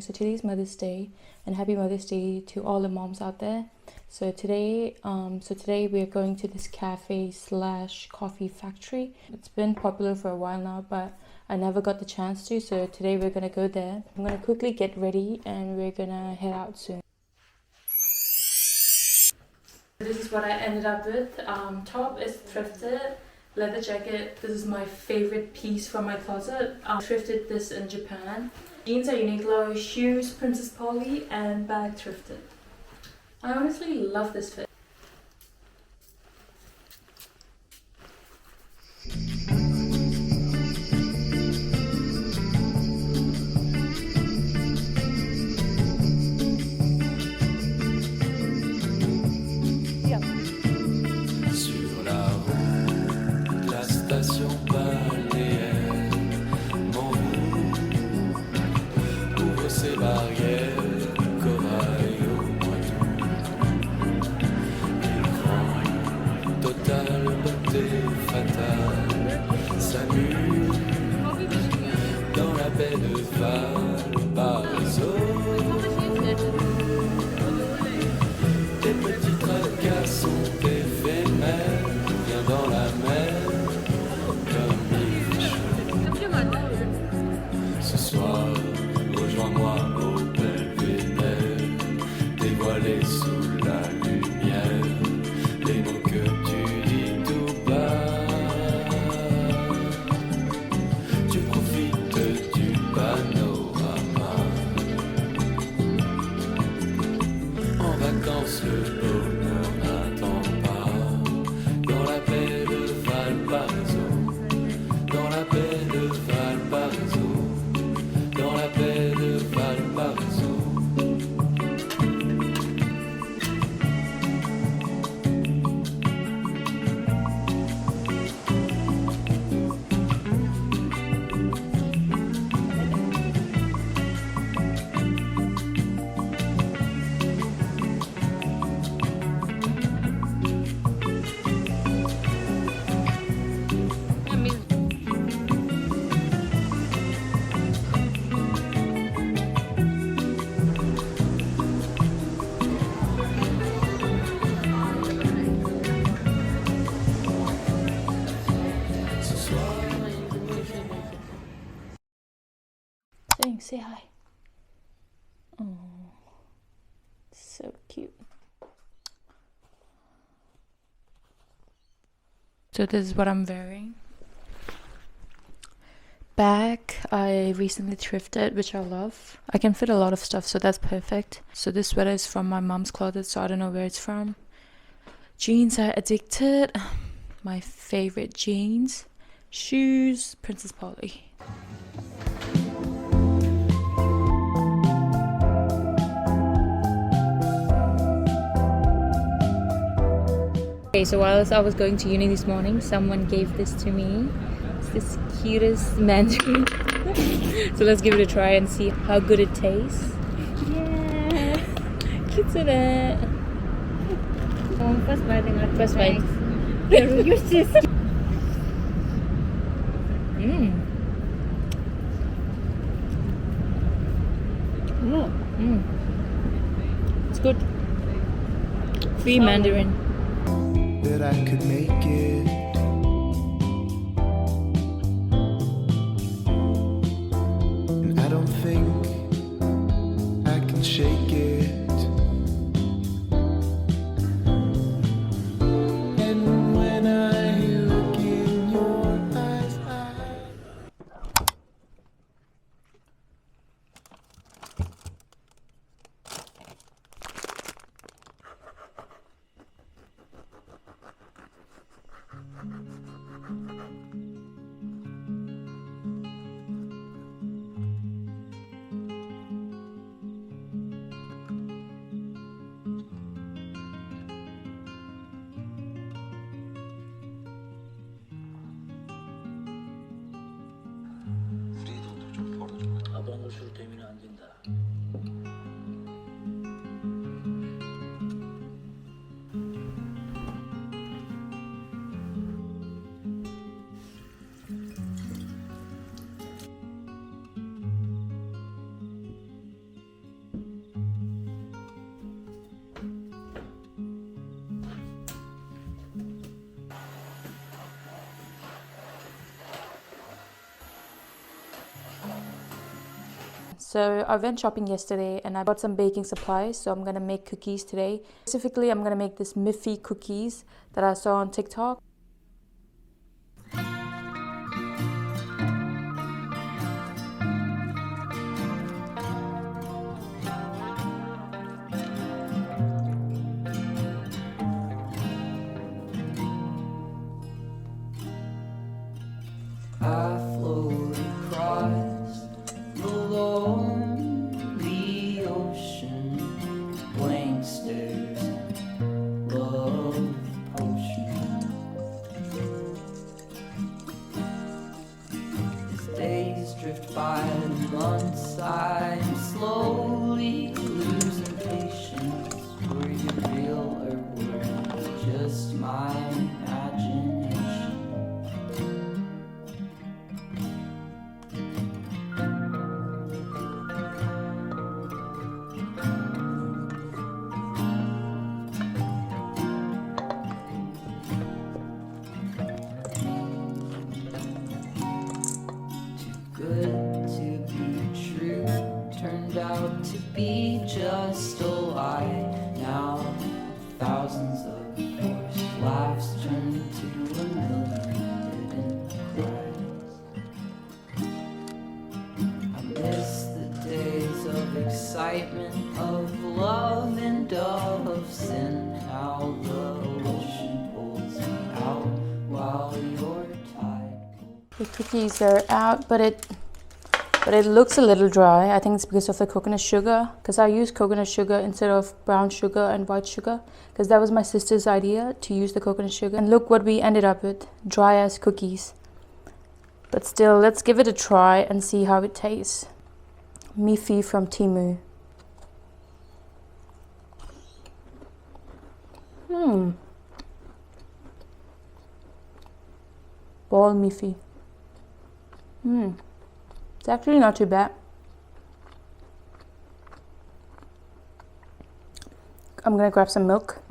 morning. So today's Mother's Day, and happy Mother's Day to all the moms out there. So today we're going to this cafe slash coffee factory. It's been popular for a while now, but I never got the chance to. So today we're gonna go there. I'm gonna quickly get ready and we're gonna head out soon. This is what I ended up with. Top is thrifted. Leather jacket, this is my favorite piece from my closet. Thrifted this in Japan. Jeans are Uniqlo, shoes Princess Polly, and bag thrifted. I honestly love this fit. Say hi. Oh, so cute. So this is what I'm wearing. Bag I recently thrifted, which I love. I can fit a lot of stuff, so that's perfect. So this sweater is from my mom's closet, so I don't know where it's from. Jeans are Addicted, my favorite jeans. Shoes Princess Polly. Okay, so while I was going to uni this morning, someone gave this to me. It's this cutest mandarin. So let's give it a try and see how good it tastes. Yeah, cute isn't it? First bite dengan First bite. Use this. It's good. Free mandarin. That I could make it. And I don't think I can shake it. And when I look in your eyes, 아빠는 술 때문에 안 된다. So I went shopping yesterday and I bought some baking supplies. So I'm gonna make cookies today. Specifically, I'm gonna make this Miffy cookies that I saw on TikTok. I float across the lonely ocean, blank stares and love potion. As days drift by the months, I'm slowly losing patience. Were you real or were you just my imagination? Good to be true turned out to be just a lie. Now thousands of forced laughs turn to a million hidden cries. I miss the days of excitement, of love and of sin. How the ocean pulls me out while you're tied. The cookies are out, but it looks a little dry. I think it's because of the coconut sugar, because I use coconut sugar instead of brown sugar and white sugar, because that was my sister's idea, to use the coconut sugar. And look what we ended up with, dry as cookies. But still, let's give it a try and see how it tastes. Miffy from Temu. Ball Miffy. It's actually not too bad. I'm gonna grab some milk.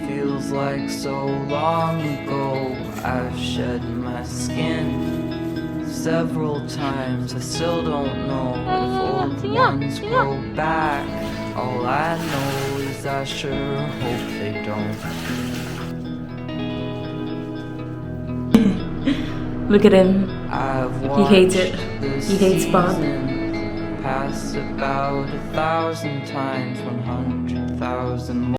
Feels like so long ago. I've shed my skin several times. I still don't know if old ones grow back. All I know is I sure hope they don't. Look at him. He hates it. He hates Bob. Pass about 1,000 times, 100,000 more.